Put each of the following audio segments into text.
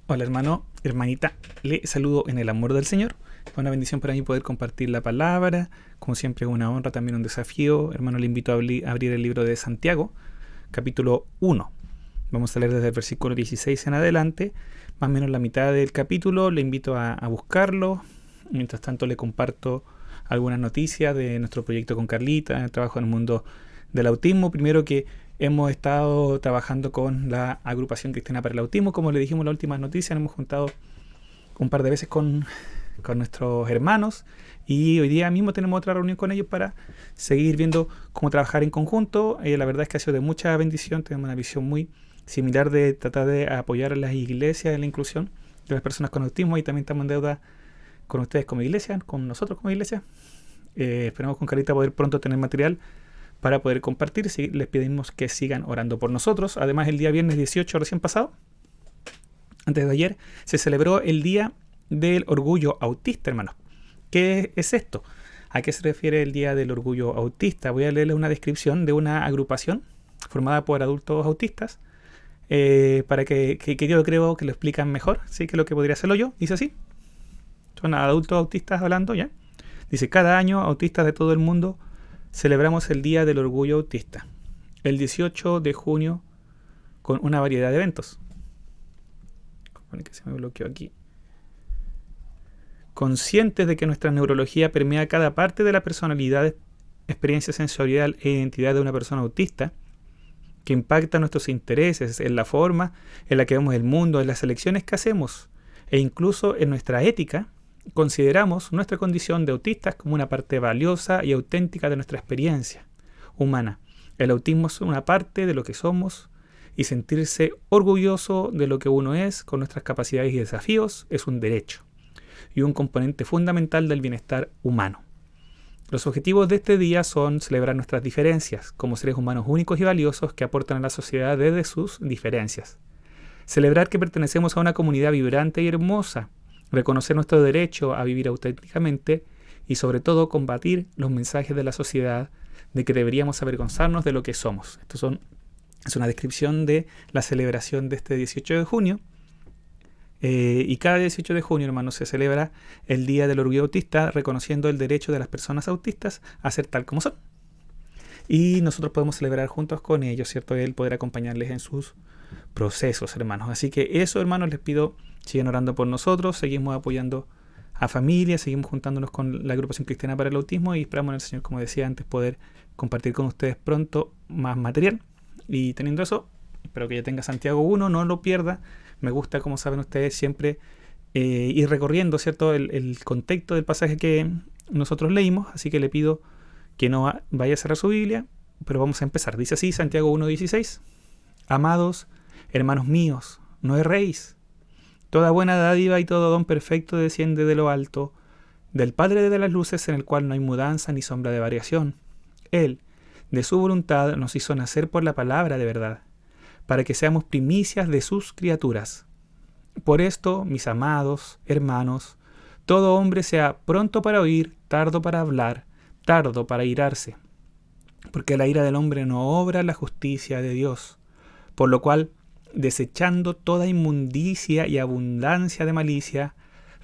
Hola hermano, hermanita, le saludo en el amor del Señor. Es una bendición para mí poder compartir la palabra, como siempre una honra, también un desafío. Hermano, le invito a abrir el libro de Santiago, capítulo 1. Vamos a leer desde el versículo 16 en adelante, más o menos la mitad del capítulo. Le invito a buscarlo. Mientras tanto le comparto algunas noticias de nuestro proyecto con Carlita, el trabajo en el mundo del autismo. Primero que hemos estado trabajando con la agrupación cristiana para el autismo, como le dijimos en la última noticia, nos hemos juntado un par de veces con nuestros hermanos y hoy día mismo tenemos otra reunión con ellos para seguir viendo cómo trabajar en conjunto. La verdad es que ha sido de mucha bendición, tenemos una visión muy similar de tratar de apoyar a las iglesias en la inclusión de las personas con autismo y también estamos en deuda con ustedes como iglesia, con nosotros como iglesia. Esperamos con Carita poder pronto tener material para poder compartir. Si les pedimos que sigan orando por nosotros. Además, el día viernes 18 recién pasado, antes de ayer, se celebró el Día del Orgullo Autista, hermanos. ¿Qué es esto? ¿A qué se refiere el Día del Orgullo Autista? Voy a leerles una descripción de una agrupación formada por adultos autistas para que yo creo que lo explican mejor, ¿sí? Que lo que podría hacerlo yo. Dice así. Son adultos autistas hablando, ¿ya? Dice, cada año autistas de todo el mundo celebramos el Día del Orgullo Autista, el 18 de junio, con una variedad de eventos. Que se me bloqueó aquí. Conscientes de que nuestra neurología permea cada parte de la personalidad, experiencia sensorial e identidad de una persona autista, que impacta nuestros intereses en la forma en la que vemos el mundo, en las elecciones que hacemos e incluso en nuestra ética, consideramos nuestra condición de autistas como una parte valiosa y auténtica de nuestra experiencia humana. El autismo es una parte de lo que somos y sentirse orgulloso de lo que uno es con nuestras capacidades y desafíos es un derecho y un componente fundamental del bienestar humano. Los objetivos de este día son celebrar nuestras diferencias como seres humanos únicos y valiosos que aportan a la sociedad desde sus diferencias. Celebrar que pertenecemos a una comunidad vibrante y hermosa, reconocer nuestro derecho a vivir auténticamente y sobre todo combatir los mensajes de la sociedad de que deberíamos avergonzarnos de lo que somos. Es una descripción de la celebración de este 18 de junio. Y cada 18 de junio, hermanos, se celebra el Día del Orgullo Autista, reconociendo el derecho de las personas autistas a ser tal como son. Y nosotros podemos celebrar juntos con ellos, ¿cierto? El poder acompañarles en sus procesos, hermanos. Así que eso, hermanos, les pido, sigan orando por nosotros, seguimos apoyando a familias, seguimos juntándonos con la agrupación cristiana para el autismo y esperamos en el Señor, como decía antes, poder compartir con ustedes pronto más material. Y teniendo eso, espero que ya tenga Santiago 1, no lo pierda. Me gusta, como saben ustedes, siempre ir recorriendo, ¿cierto?, el contexto del pasaje que nosotros leímos, así que le pido que no vaya a cerrar su Biblia, pero vamos a empezar. Dice así, Santiago 1:16. Amados hermanos míos, no erréis. Toda buena dádiva y todo don perfecto desciende de lo alto, del Padre de las luces, en el cual no hay mudanza ni sombra de variación. Él, de su voluntad, nos hizo nacer por la palabra de verdad, para que seamos primicias de sus criaturas. Por esto, mis amados hermanos, todo hombre sea pronto para oír, tardo para hablar, tardo para irarse, porque la ira del hombre no obra la justicia de Dios. Por lo cual, desechando toda inmundicia y abundancia de malicia,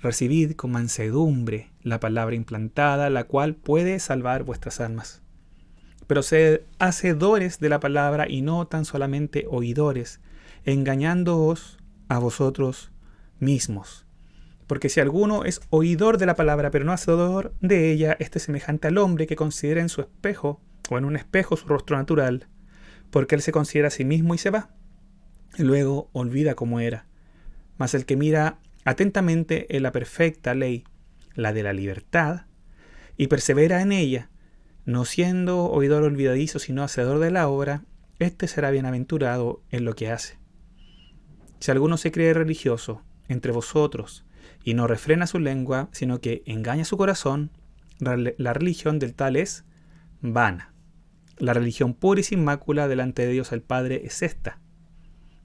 recibid con mansedumbre la palabra implantada, la cual puede salvar vuestras almas. Pero sed hacedores de la palabra y no tan solamente oidores, engañándoos a vosotros mismos. Porque si alguno es oidor de la palabra, pero no hacedor de ella, este es semejante al hombre que considera en su espejo, o en un espejo, su rostro natural, porque él se considera a sí mismo y se va, y luego olvida cómo era. Mas el que mira atentamente en la perfecta ley, la de la libertad, y persevera en ella, no siendo oidor olvidadizo, sino hacedor de la obra, éste será bienaventurado en lo que hace. Si alguno se cree religioso entre vosotros, y no refrena su lengua, sino que engaña su corazón, la religión del tal es vana. La religión pura y sin mácula delante de Dios el Padre es esta: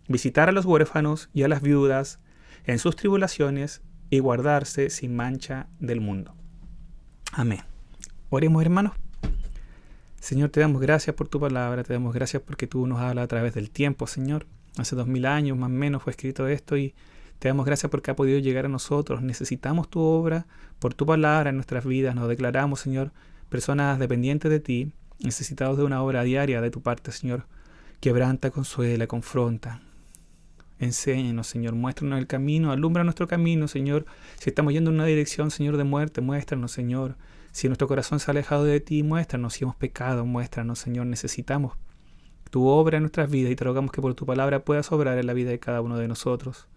visitar a los huérfanos y a las viudas en sus tribulaciones y guardarse sin mancha del mundo. Amén. Oremos, hermanos. Señor, te damos gracias por tu palabra, te damos gracias porque tú nos hablas a través del tiempo, Señor. Hace 2000 años más o menos fue escrito esto y Te damos gracias porque ha podido llegar a nosotros. Necesitamos tu obra por tu palabra en nuestras vidas. Nos declaramos, Señor, personas dependientes de ti, necesitados de una obra diaria de tu parte, Señor. Quebranta, consuela, confronta. Enséñanos, Señor, muéstranos el camino, alumbra nuestro camino, Señor. Si estamos yendo en una dirección, Señor, de muerte, muéstranos, Señor. Si nuestro corazón se ha alejado de ti, muéstranos. Si hemos pecado, muéstranos, Señor. Necesitamos tu obra en nuestras vidas y te rogamos que por tu palabra puedas obrar en la vida de cada uno de nosotros.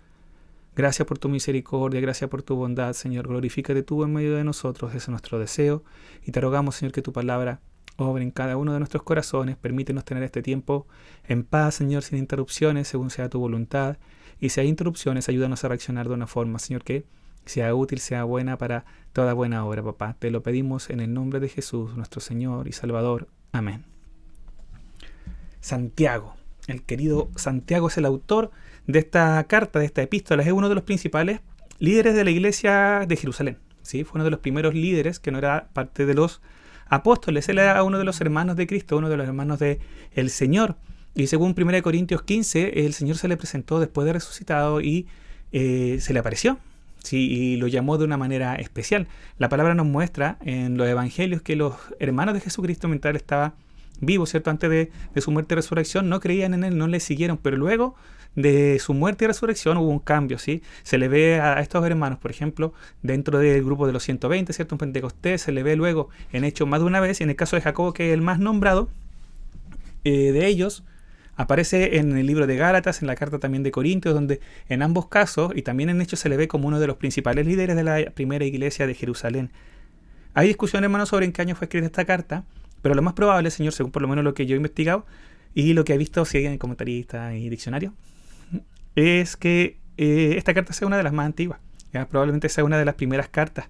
Gracias por tu misericordia, gracias por tu bondad, Señor. Glorifícate tú en medio de nosotros, ese es nuestro deseo. Y te rogamos, Señor, que tu palabra obre en cada uno de nuestros corazones. Permítenos tener este tiempo en paz, Señor, sin interrupciones, según sea tu voluntad. Y si hay interrupciones, ayúdanos a reaccionar de una forma, Señor, que sea útil, sea buena para toda buena obra, papá. Te lo pedimos en el nombre de Jesús, nuestro Señor y Salvador. Amén. Santiago. El querido Santiago es el autor de esta carta, de esta epístola. Es uno de los principales líderes de la iglesia de Jerusalén. ¿Sí? Fue uno de los primeros líderes que no era parte de los apóstoles. Él era uno de los hermanos de Cristo, uno de los hermanos del Señor. Y según 1 Corintios 15, el Señor se le presentó después de resucitado y se le apareció. Sí, y lo llamó de una manera especial. La palabra nos muestra en los evangelios que los hermanos de Jesucristo, mientras él estaba vivo, ¿cierto? Antes de su muerte y resurrección, no creían en él, no le siguieron, pero luego de su muerte y resurrección hubo un cambio, ¿sí? Se le ve a estos hermanos, por ejemplo, dentro del grupo de los 120, ¿cierto? En Pentecostés, se le ve luego en Hechos más de una vez, y en el caso de Jacobo, que es el más nombrado de ellos, aparece en el libro de Gálatas, en la carta también de Corintios, donde en ambos casos, y también en Hechos, se le ve como uno de los principales líderes de la primera iglesia de Jerusalén. Hay discusión, hermanos, sobre en qué año fue escrita esta carta, pero lo más probable, Señor, según por lo menos lo que yo he investigado y lo que he visto si en comentaristas y diccionarios, es que esta carta sea una de las más antiguas. ¿Ya? Probablemente sea una de las primeras cartas.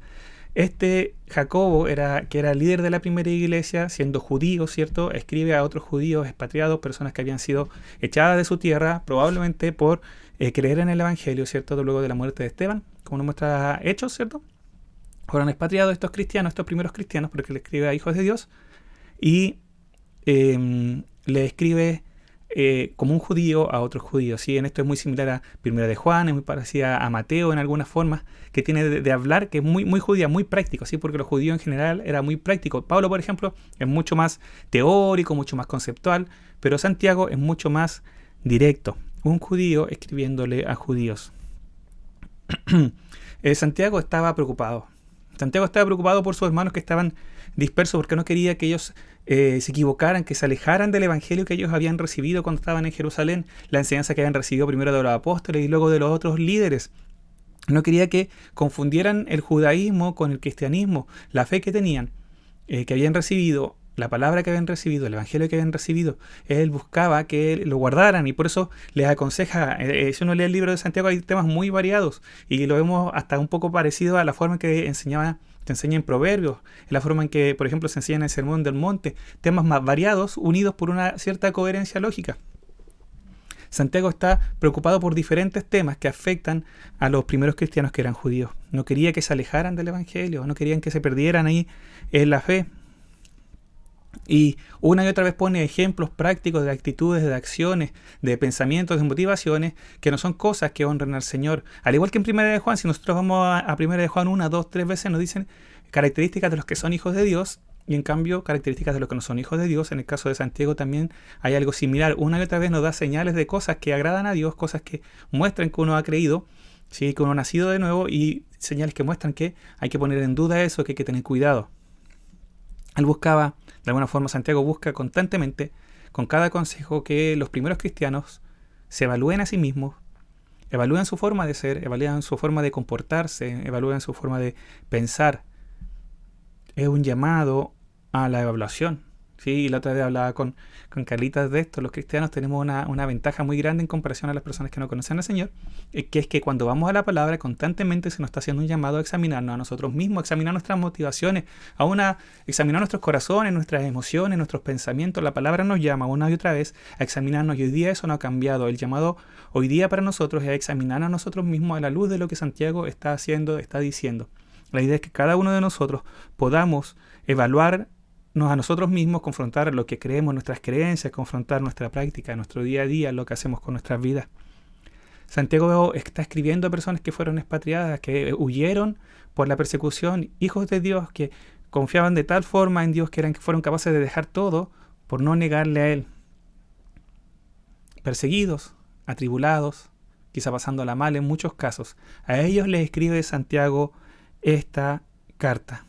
Este Jacobo, que era líder de la primera iglesia, siendo judío, ¿cierto? Escribe a otros judíos expatriados, personas que habían sido echadas de su tierra, probablemente por creer en el Evangelio, ¿cierto? Luego de la muerte de Esteban, como nos muestra Hechos, ¿cierto? Fueron expatriados estos cristianos, estos primeros cristianos, porque le escribe a hijos de Dios, y le escribe como un judío a otros judíos. ¿Sí? En esto es muy similar a Primera de Juan, es muy parecida a Mateo en algunas formas, que tiene de hablar, que es muy, muy judía, muy práctico, ¿sí? Porque los judíos en general era muy práctico. Pablo, por ejemplo, es mucho más teórico, mucho más conceptual, pero Santiago es mucho más directo. Un judío escribiéndole a judíos. Santiago estaba preocupado. Santiago estaba preocupado por sus hermanos que estaban dispersos, porque no quería que ellos se equivocaran, que se alejaran del evangelio que ellos habían recibido cuando estaban en Jerusalén, la enseñanza que habían recibido primero de los apóstoles y luego de los otros líderes. No quería que confundieran el judaísmo con el cristianismo, la fe que tenían, que habían recibido, la palabra que habían recibido, el evangelio que habían recibido. Él buscaba que lo guardaran, y por eso les aconseja, si uno lee el libro de Santiago, hay temas muy variados y lo vemos hasta un poco parecido a la forma en que se enseña en Proverbios, en la forma en que, por ejemplo, se enseña en el Sermón del Monte, temas más variados unidos por una cierta coherencia lógica. Santiago está preocupado por diferentes temas que afectan a los primeros cristianos que eran judíos. No quería que se alejaran del evangelio, no querían que se perdieran ahí en la fe. Y una y otra vez pone ejemplos prácticos de actitudes, de acciones, de pensamientos, de motivaciones, que no son cosas que honren al Señor. Al igual que en 1 de Juan, si nosotros vamos a 1 de Juan 1, 2, 3 veces, nos dicen características de los que son hijos de Dios, y en cambio características de los que no son hijos de Dios. En el caso de Santiago también hay algo similar. Una y otra vez nos da señales de cosas que agradan a Dios, cosas que muestran que uno ha creído, ¿sí? Que uno ha nacido de nuevo, y señales que muestran que hay que poner en duda eso, que hay que tener cuidado. Él buscaba, de alguna forma Santiago busca constantemente, con cada consejo, que los primeros cristianos se evalúen a sí mismos, evalúen su forma de ser, evalúen su forma de comportarse, evalúen su forma de pensar. Es un llamado a la evaluación. Sí, y la otra vez hablaba con Carlitas de esto. Los cristianos tenemos una ventaja muy grande en comparación a las personas que no conocen al Señor, que es que cuando vamos a la palabra constantemente se nos está haciendo un llamado a examinarnos a nosotros mismos, a examinar nuestras motivaciones, a examinar nuestros corazones, nuestras emociones, nuestros pensamientos. La palabra nos llama una y otra vez a examinarnos, y hoy día eso no ha cambiado. El llamado hoy día para nosotros es a examinar a nosotros mismos a la luz de lo que Santiago está haciendo, está diciendo. La idea es que cada uno de nosotros podamos evaluarnos a nosotros mismos, confrontar lo que creemos, nuestras creencias, confrontar nuestra práctica, nuestro día a día, lo que hacemos con nuestras vidas. Santiago está escribiendo a personas que fueron expatriadas, que huyeron por la persecución, hijos de Dios que confiaban de tal forma en Dios que fueron capaces de dejar todo por no negarle a Él. Perseguidos, atribulados, quizá pasándola mal en muchos casos. A ellos les escribe Santiago esta carta.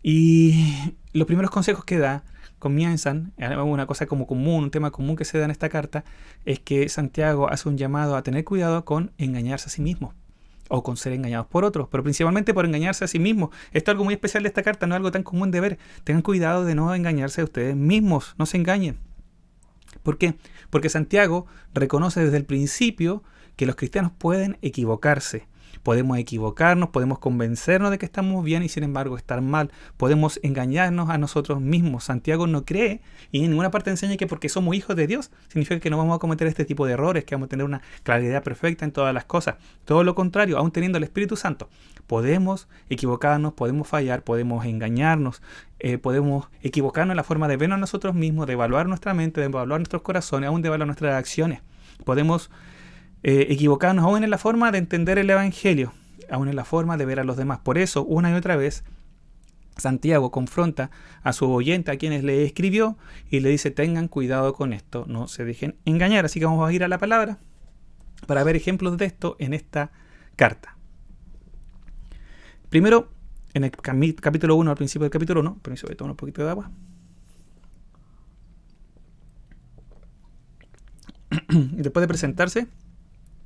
Y los primeros consejos que da comienzan, una cosa como común, un tema común que se da en esta carta, es que Santiago hace un llamado a tener cuidado con engañarse a sí mismo, o con ser engañados por otros, pero principalmente por engañarse a sí mismos. Esto es algo muy especial de esta carta, no es algo tan común de ver. Tengan cuidado de no engañarse a ustedes mismos, no se engañen. ¿Por qué? Porque Santiago reconoce desde el principio que los cristianos pueden equivocarse. Podemos equivocarnos, podemos convencernos de que estamos bien y sin embargo estar mal. Podemos engañarnos a nosotros mismos. Santiago no cree y en ninguna parte enseña que porque somos hijos de Dios significa que no vamos a cometer este tipo de errores, que vamos a tener una claridad perfecta en todas las cosas. Todo lo contrario, aún teniendo el Espíritu Santo, podemos equivocarnos, podemos fallar, podemos engañarnos, podemos equivocarnos en la forma de vernos a nosotros mismos, de evaluar nuestra mente, de evaluar nuestros corazones, aún de evaluar nuestras acciones. Podemos equivocarnos aún en la forma de entender el Evangelio, aún en la forma de ver a los demás. Por eso, una y otra vez, Santiago confronta a su oyente, a quienes le escribió, y le dice, tengan cuidado con esto, no se dejen engañar. Así que vamos a ir a la palabra para ver ejemplos de esto en esta carta. Primero, en el capítulo 1, al principio del capítulo 1, permiso, voy a tomar un poquito de agua. Después de presentarse,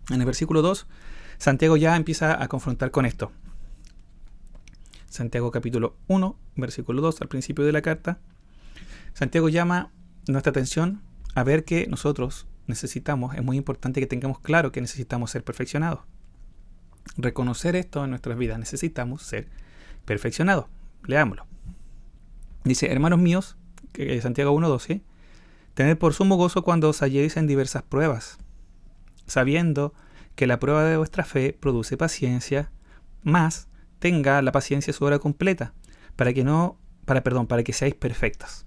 en el versículo 2, Santiago ya empieza a confrontar con esto. Santiago capítulo 1, versículo 2, al principio de la carta, Santiago llama nuestra atención a ver que nosotros necesitamos, es muy importante que tengamos claro que necesitamos ser perfeccionados. Reconocer esto en nuestras vidas, necesitamos ser perfeccionados. Leámoslo. Dice, hermanos míos, Santiago 1:12, tened por sumo gozo cuando os halléis en diversas pruebas, sabiendo que la prueba de vuestra fe produce paciencia, mas tenga la paciencia su obra completa, para que seáis perfectos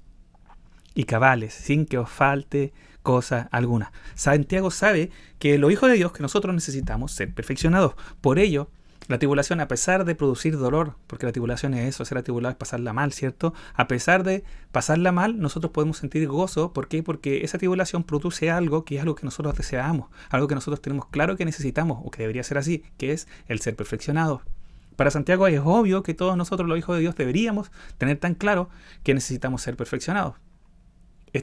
y cabales, sin que os falte cosa alguna. Santiago sabe que los hijos de Dios, que nosotros necesitamos ser perfeccionados. Por ello, la tribulación, a pesar de producir dolor, porque la tribulación es eso, ser atribulado es pasarla mal, ¿cierto? A pesar de pasarla mal, nosotros podemos sentir gozo. ¿Por qué? Porque esa tribulación produce algo que es algo que nosotros deseamos, algo que nosotros tenemos claro que necesitamos, o que debería ser así, que es el ser perfeccionados. Para Santiago es obvio que todos nosotros, los hijos de Dios, deberíamos tener tan claro que necesitamos ser perfeccionados.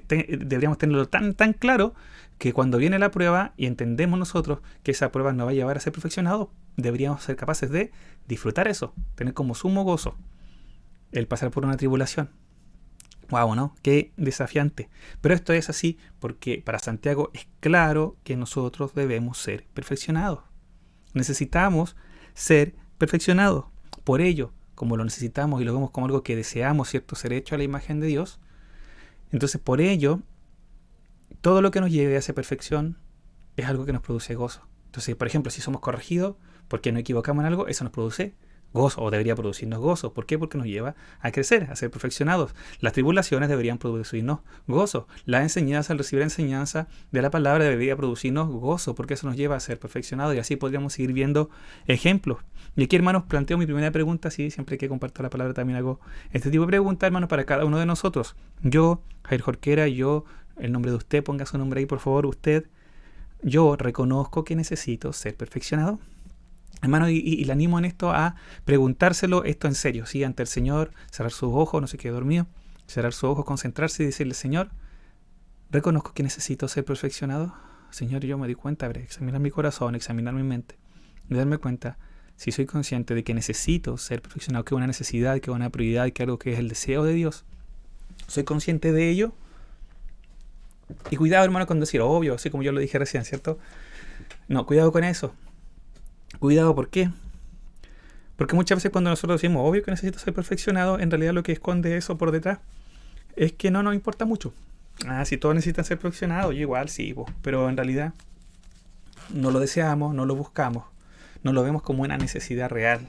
Deberíamos tenerlo tan claro que cuando viene la prueba y entendemos nosotros que esa prueba nos va a llevar a ser perfeccionados, deberíamos ser capaces de disfrutar eso, tener como sumo gozo el pasar por una tribulación. Wow, ¿no? Qué desafiante. Pero esto es así porque para Santiago es claro que nosotros debemos ser perfeccionados. Necesitamos ser perfeccionados. Por ello, como lo necesitamos y lo vemos como algo que deseamos, ¿cierto? Ser hecho a la imagen de Dios. Entonces, por ello, todo lo que nos lleve a esa perfección es algo que nos produce gozo. Entonces, por ejemplo, si somos corregidos porque nos equivocamos en algo, eso nos produce gozo, o debería producirnos gozo. ¿Por qué? Porque nos lleva a crecer, a ser perfeccionados. Las tribulaciones deberían producirnos gozo. La enseñanza, al recibir enseñanza de la palabra, debería producirnos gozo, porque eso nos lleva a ser perfeccionados, y así podríamos seguir viendo ejemplos. Y aquí, hermanos, planteo mi primera pregunta. Sí, siempre que comparto la palabra también hago este tipo de preguntas, hermanos, para cada uno de nosotros. Yo, Jair Jorquera, el nombre de usted, ponga su nombre ahí, por favor, usted. Yo reconozco que necesito ser perfeccionado. Hermano, y le animo en esto a preguntárselo esto en serio, ¿sí? Ante el Señor, cerrar sus ojos, no se quede dormido, cerrar sus ojos, concentrarse y decirle, Señor, reconozco que necesito ser perfeccionado. Señor, yo me di cuenta, examinar mi corazón, examinar mi mente, y darme cuenta si soy consciente de que necesito ser perfeccionado, que es una necesidad, que es una prioridad, que es algo que es el deseo de Dios. ¿Soy consciente de ello? Y cuidado, hermano, con decir, obvio, así como yo lo dije recién, ¿cierto? No, cuidado con eso. Cuidado, ¿por qué? Porque muchas veces cuando nosotros decimos, obvio que necesito ser perfeccionado, en realidad lo que esconde eso por detrás es que no nos importa mucho. Si todos necesitan ser perfeccionados, yo igual sí, pero en realidad no lo deseamos, no lo buscamos, no lo vemos como una necesidad real.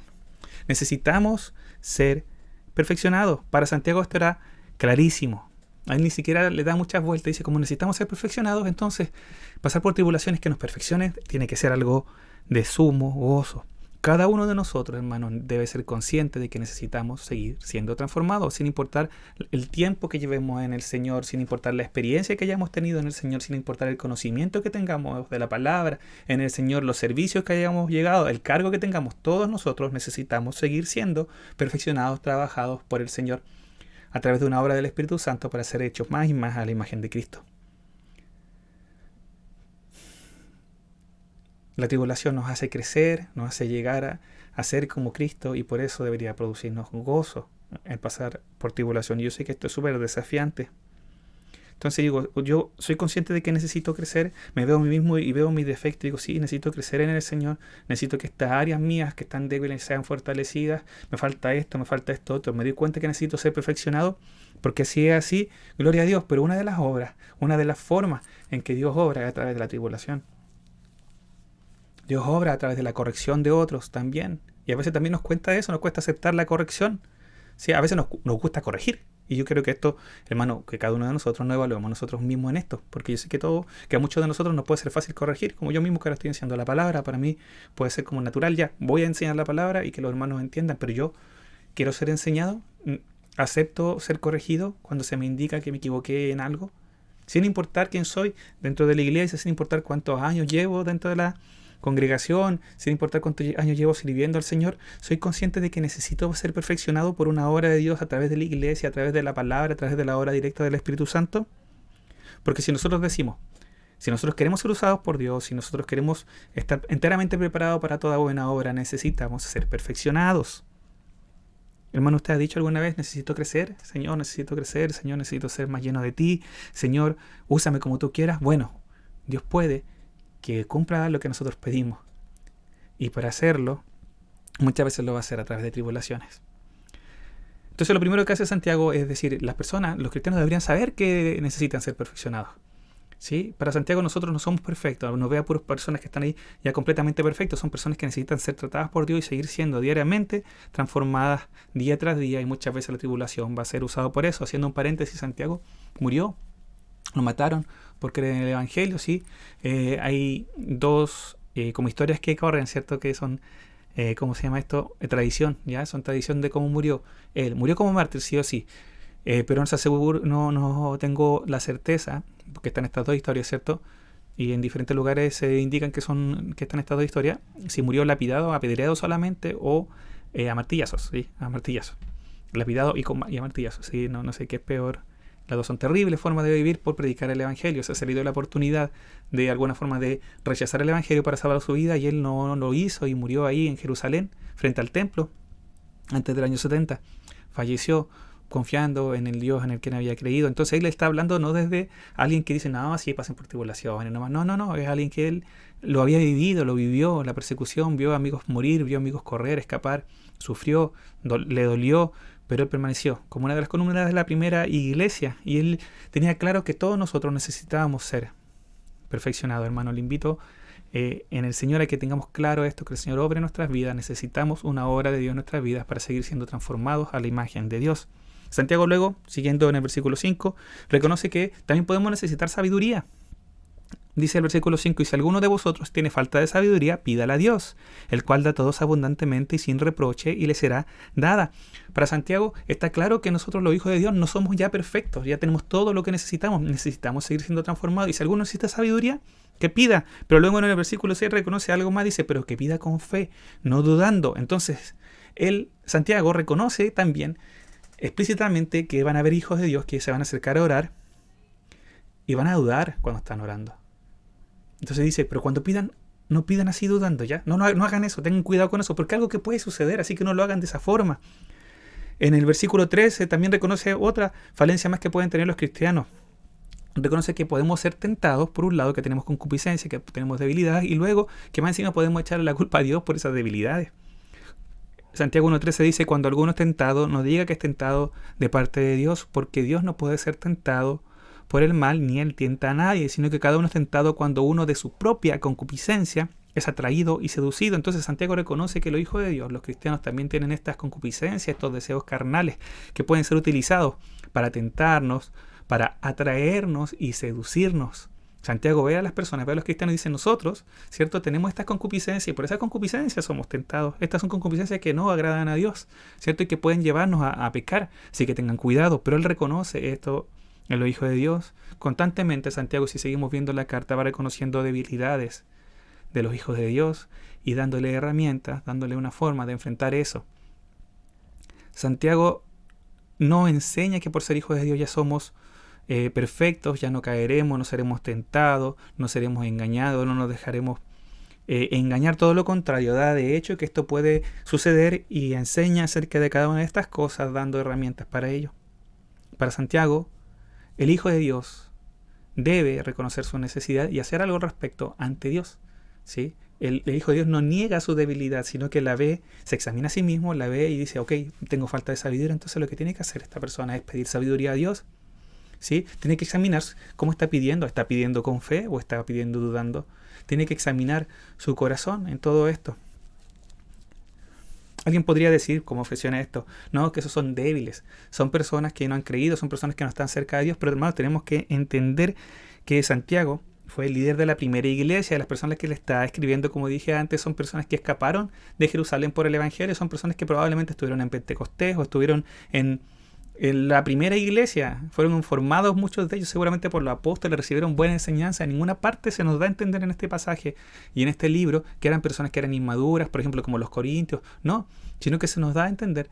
Necesitamos ser perfeccionados. Para Santiago esto era clarísimo. A él ni siquiera le da muchas vueltas. Dice, como necesitamos ser perfeccionados, entonces pasar por tribulaciones que nos perfeccionen tiene que ser algo de sumo gozo. Cada uno de nosotros, hermanos, debe ser consciente de que necesitamos seguir siendo transformados, sin importar el tiempo que llevemos en el Señor, sin importar la experiencia que hayamos tenido en el Señor, sin importar el conocimiento que tengamos de la palabra en el Señor, los servicios que hayamos llegado, el cargo que tengamos. Todos nosotros necesitamos seguir siendo perfeccionados, trabajados por el Señor a través de una obra del Espíritu Santo para ser hechos más y más a la imagen de Cristo. La tribulación nos hace crecer, nos hace llegar a ser como Cristo, y por eso debería producirnos gozo el pasar por tribulación. Y yo sé que esto es súper desafiante. Entonces digo, yo soy consciente de que necesito crecer, me veo a mí mismo y veo mis defectos, digo, sí, necesito crecer en el Señor, necesito que estas áreas mías que están débiles sean fortalecidas, me falta esto otro, me doy cuenta que necesito ser perfeccionado, porque si es así, gloria a Dios. Pero una de las obras, una de las formas en que Dios obra es a través de la tribulación. Dios obra a través de la corrección de otros también. Y a veces también nos cuesta eso, nos cuesta aceptar la corrección. Sí, a veces nos gusta corregir. Y yo creo que esto, hermano, que cada uno de nosotros nos evaluemos nosotros mismos en esto. Porque yo sé que a muchos de nosotros nos puede ser fácil corregir. Como yo mismo que ahora estoy enseñando la palabra, para mí puede ser como natural ya. Voy a enseñar la palabra y que los hermanos entiendan. Pero yo quiero ser enseñado, acepto ser corregido cuando se me indica que me equivoqué en algo. Sin importar quién soy dentro de la iglesia, sin importar cuántos años llevo dentro de la congregación, sin importar cuántos años llevo sirviendo al Señor, soy consciente de que necesito ser perfeccionado por una obra de Dios a través de la iglesia, a través de la palabra, a través de la obra directa del Espíritu Santo. Porque si nosotros decimos, si nosotros queremos ser usados por Dios, si nosotros queremos estar enteramente preparados para toda buena obra, necesitamos ser perfeccionados. Hermano, ¿usted ha dicho alguna vez, necesito crecer? Señor, necesito ser más lleno de ti. Señor, úsame como tú quieras. Bueno, Dios puede que cumpla lo que nosotros pedimos. Y para hacerlo, muchas veces lo va a hacer a través de tribulaciones. Entonces lo primero que hace Santiago es decir, las personas, los cristianos deberían saber que necesitan ser perfeccionados. ¿Sí? Para Santiago nosotros no somos perfectos, no ve a puras personas que están ahí ya completamente perfectos, son personas que necesitan ser tratadas por Dios y seguir siendo diariamente transformadas día tras día, y muchas veces la tribulación va a ser usada por eso. Haciendo un paréntesis, Santiago murió, lo mataron por creer en el Evangelio, ¿sí? Hay dos como historias que corren, ¿cierto? Que son, ¿cómo se llama esto? Tradición, ¿ya? Son tradición de cómo murió. Él murió como mártir, sí o sí. Pero no tengo la certeza, porque están estas dos historias, ¿cierto? Y en diferentes lugares se indican que están estas dos historias, si murió lapidado, apedreado solamente, o a martillazos, ¿sí? A martillazos. Lapidado y a martillazos, ¿sí? No sé qué es peor. Las dos son terribles formas de vivir por predicar el Evangelio. O sea, se le dio la oportunidad de alguna forma de rechazar el Evangelio para salvar su vida, y él no lo hizo y murió ahí en Jerusalén, frente al templo, antes del año 70. Falleció confiando en el Dios en el que había creído. Entonces él está hablando no desde alguien que dice, no, sí, pasen por tribulaciones, no, es alguien que él lo había vivido, lo vivió, la persecución, vio amigos morir, vio amigos correr, escapar, sufrió, le dolió, pero él permaneció como una de las columnas de la primera iglesia, y él tenía claro que todos nosotros necesitábamos ser perfeccionados. Hermano, le invito en el Señor a que tengamos claro esto, que el Señor obre en nuestras vidas. Necesitamos una obra de Dios en nuestras vidas para seguir siendo transformados a la imagen de Dios. Santiago luego, siguiendo en el versículo 5, reconoce que también podemos necesitar sabiduría. Dice el versículo 5, y si alguno de vosotros tiene falta de sabiduría, pídala a Dios, el cual da a todos abundantemente y sin reproche, y le será dada. Para Santiago está claro que nosotros los hijos de Dios no somos ya perfectos, ya tenemos todo lo que necesitamos seguir siendo transformados, y si alguno necesita sabiduría, que pida. Pero luego en el versículo 6 reconoce algo más, dice, pero que pida con fe, no dudando. Entonces, Santiago reconoce también explícitamente que van a haber hijos de Dios que se van a acercar a orar y van a dudar cuando están orando. Entonces dice, pero cuando pidan, no pidan así dudando, ¿ya? No hagan eso, tengan cuidado con eso, porque es algo que puede suceder, así que no lo hagan de esa forma. En el versículo 13 también reconoce otra falencia más que pueden tener los cristianos. Reconoce que podemos ser tentados, por un lado, que tenemos concupiscencia, que tenemos debilidades, y luego que más encima podemos echarle la culpa a Dios por esas debilidades. Santiago 1.13 dice, cuando alguno es tentado, no diga que es tentado de parte de Dios, porque Dios no puede ser tentado por el mal, ni él tienta a nadie, sino que cada uno es tentado cuando uno de su propia concupiscencia es atraído y seducido. Entonces Santiago reconoce que los hijos de Dios, los cristianos, también tienen estas concupiscencias, estos deseos carnales que pueden ser utilizados para tentarnos, para atraernos y seducirnos. Santiago ve a las personas, ve a los cristianos y dice: nosotros, ¿cierto?, tenemos estas concupiscencias y por esa concupiscencia somos tentados. Estas son concupiscencias que no agradan a Dios, ¿cierto?, y que pueden llevarnos a pecar. Así que tengan cuidado. Pero él reconoce esto en los hijos de Dios. Constantemente Santiago, si seguimos viendo la carta, va reconociendo debilidades de los hijos de Dios y dándole herramientas, dándole una forma de enfrentar eso. Santiago no enseña que por ser hijos de Dios ya somos perfectos, ya no caeremos, no seremos tentados, no seremos engañados, no nos dejaremos engañar. Todo lo contrario, da de hecho que esto puede suceder y enseña acerca de cada una de estas cosas, dando herramientas para ello. Para Santiago, el Hijo de Dios debe reconocer su necesidad y hacer algo al respecto ante Dios, ¿sí? El Hijo de Dios no niega su debilidad, sino que la ve, se examina a sí mismo, la ve y dice: ok, tengo falta de sabiduría. Entonces lo que tiene que hacer esta persona es pedir sabiduría a Dios, ¿sí? Tiene que examinar cómo está pidiendo con fe o está pidiendo dudando. Tiene que examinar su corazón en todo esto. Alguien podría decir, como ofreciona esto: no, que esos son débiles, son personas que no han creído, son personas que no están cerca de Dios. Pero hermanos, tenemos que entender que Santiago fue el líder de la primera iglesia. Las personas que le está escribiendo, como dije antes, son personas que escaparon de Jerusalén por el Evangelio, son personas que probablemente estuvieron en Pentecostés o estuvieron en la primera iglesia, fueron formados muchos de ellos seguramente por los apóstoles, recibieron buena enseñanza. En ninguna parte se nos da a entender en este pasaje y en este libro que eran personas que eran inmaduras, por ejemplo, como los corintios, no, sino que se nos da a entender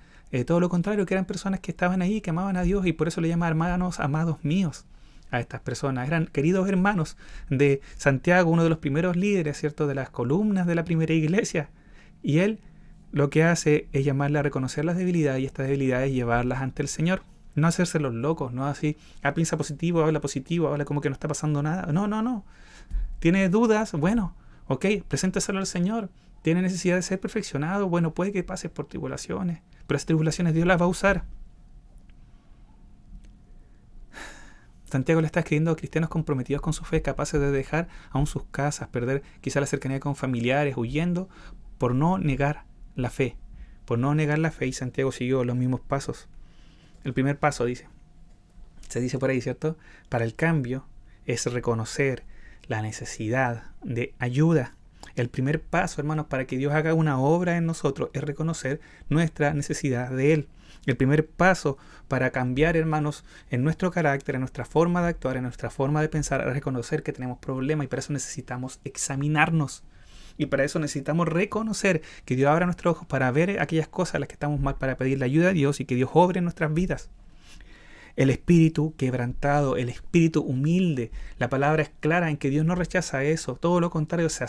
todo lo contrario, que eran personas que estaban ahí, que amaban a Dios, y por eso le llama hermanos, amados míos a estas personas. Eran queridos hermanos de Santiago, uno de los primeros líderes, ¿cierto?, de las columnas de la primera iglesia, y él lo que hace es llamarle a reconocer las debilidades, y estas debilidades llevarlas ante el Señor. No hacerse los locos, no así: piensa positivo, habla como que no está pasando nada. No. ¿Tiene dudas? Bueno, ok, preséntaselo al Señor. ¿Tiene necesidad de ser perfeccionado? Bueno, puede que pases por tribulaciones, pero esas tribulaciones Dios las va a usar. Santiago le está escribiendo a cristianos comprometidos con su fe, capaces de dejar aún sus casas, perder quizá la cercanía con familiares, huyendo por no negar la fe. Y Santiago siguió los mismos pasos. El primer paso, se dice por ahí, ¿cierto?, para el cambio es reconocer la necesidad de ayuda. El primer paso, hermanos, para que Dios haga una obra en nosotros es reconocer nuestra necesidad de Él. El primer paso para cambiar, hermanos, en nuestro carácter, en nuestra forma de actuar, en nuestra forma de pensar, es reconocer que tenemos problemas, y para eso necesitamos examinarnos. Y para eso necesitamos reconocer que Dios abra nuestros ojos para ver aquellas cosas en las que estamos mal, para pedir la ayuda a Dios y que Dios obre en nuestras vidas. El espíritu quebrantado, el espíritu humilde. La palabra es clara en que Dios no rechaza eso. Todo lo contrario, está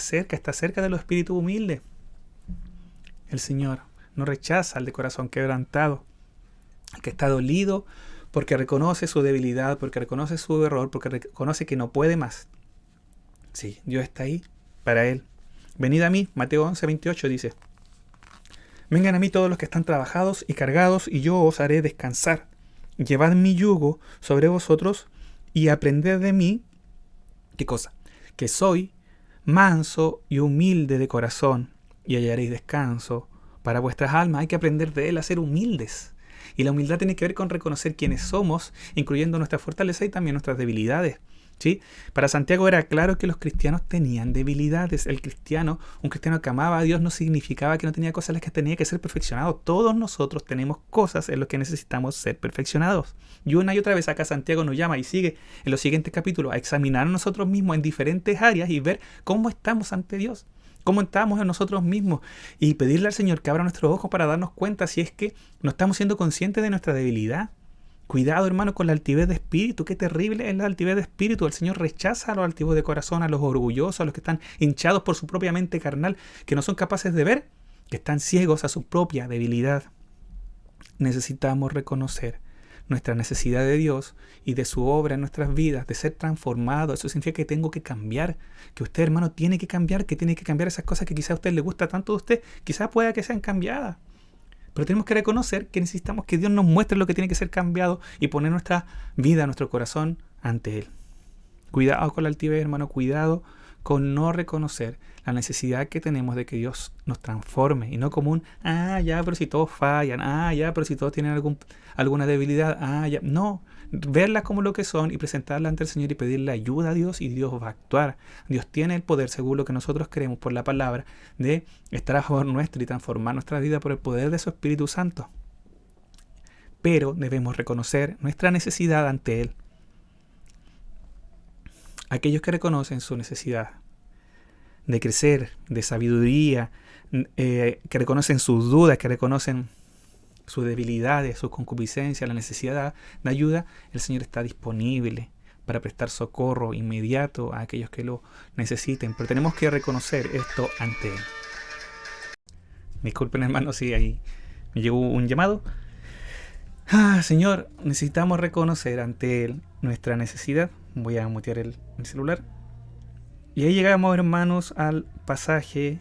cerca de los espíritus humildes. El Señor no rechaza al de corazón quebrantado, al que está dolido porque reconoce su debilidad, porque reconoce su error, porque reconoce que no puede más. Sí, Dios está ahí para él. Venid a mí, Mateo 11:28 dice: vengan a mí todos los que están trabajados y cargados, y yo os haré descansar. Llevad mi yugo sobre vosotros y aprended de mí, ¿qué cosa? Que soy manso y humilde de corazón, y hallaréis descanso para vuestras almas. Hay que aprender de él a ser humildes. Y la humildad tiene que ver con reconocer quiénes somos, incluyendo nuestras fortalezas y también nuestras debilidades. ¿Sí? Para Santiago era claro que los cristianos tenían debilidades. Un cristiano que amaba a Dios, no significaba que no tenía cosas en las que tenía que ser perfeccionado. Todos nosotros tenemos cosas en las que necesitamos ser perfeccionados. Y una y otra vez acá Santiago nos llama y sigue en los siguientes capítulos a examinar a nosotros mismos en diferentes áreas y ver cómo estamos ante Dios, cómo estamos en nosotros mismos, y pedirle al Señor que abra nuestros ojos para darnos cuenta si es que no estamos siendo conscientes de nuestra debilidad. Cuidado, hermano, con la altivez de espíritu. Qué terrible es la altivez de espíritu. El Señor rechaza a los altivos de corazón, a los orgullosos, a los que están hinchados por su propia mente carnal, que no son capaces de ver, que están ciegos a su propia debilidad. Necesitamos reconocer nuestra necesidad de Dios y de su obra en nuestras vidas, de ser transformados. Eso significa que tengo que cambiar, que usted, hermano, tiene que cambiar, esas cosas que quizá a usted le gusta tanto de usted, quizá pueda que sean cambiadas. Pero tenemos que reconocer que necesitamos que Dios nos muestre lo que tiene que ser cambiado y poner nuestra vida, nuestro corazón ante Él. Cuidado con la altivez, hermano. Cuidado con no reconocer la necesidad que tenemos de que Dios nos transforme, y no como un, ya, pero si todos fallan, ya, pero si todos tienen alguna debilidad, ya. No, verlas como lo que son y presentarlas ante el Señor y pedirle ayuda a Dios, y Dios va a actuar. Dios tiene el poder, según lo que nosotros creemos por la palabra, de estar a favor nuestro y transformar nuestra vida por el poder de su Espíritu Santo. Pero debemos reconocer nuestra necesidad ante Él. Aquellos que reconocen su necesidad de crecer, de sabiduría, que reconocen sus dudas, que reconocen sus debilidades, sus concupiscencias, la necesidad de ayuda, el Señor está disponible para prestar socorro inmediato a aquellos que lo necesiten. Pero tenemos que reconocer esto ante Él. Disculpen, hermanos, si ahí me llegó un llamado. Señor, necesitamos reconocer ante Él nuestra necesidad. Voy a mutear el celular. Y ahí llegamos, hermanos, al pasaje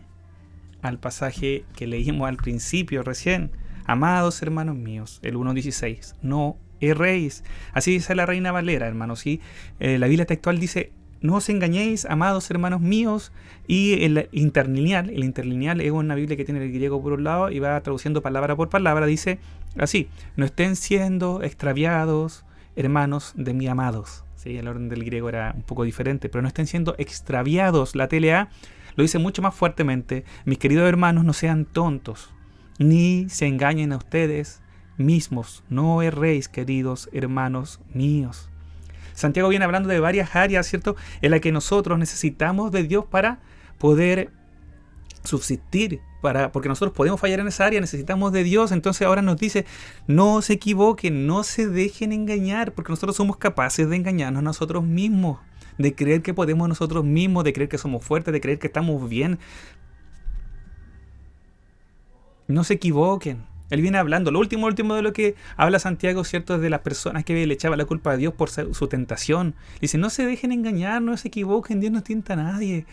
que leímos al principio recién. Amados hermanos míos, el 1.16, no erréis. Así dice la Reina Valera, hermanos. ¿Sí? La Biblia textual dice, no os engañéis, amados hermanos míos. Y el interlineal es una Biblia que tiene el griego por un lado y va traduciendo palabra por palabra. Dice así, no estén siendo extraviados, hermanos de mi amados. ¿Sí? El orden del griego era un poco diferente, pero no estén siendo extraviados. La TLA lo dice mucho más fuertemente. Mis queridos hermanos, no sean tontos, ni se engañen a ustedes mismos. No erréis, queridos hermanos míos. Santiago viene hablando de varias áreas, ¿cierto?, en las que nosotros necesitamos de Dios para poder subsistir, porque nosotros podemos fallar en esa área, necesitamos de Dios. Entonces ahora nos dice, no se equivoquen, no se dejen engañar, porque nosotros somos capaces de engañarnos a nosotros mismos, de creer que podemos nosotros mismos, de creer que somos fuertes, de creer que estamos bien. No se equivoquen. Él viene hablando, lo último de lo que habla Santiago, ¿cierto?, es de las personas que le echaban la culpa a Dios por su tentación. Dice, no se dejen engañar, no se equivoquen, Dios no tienta a nadie.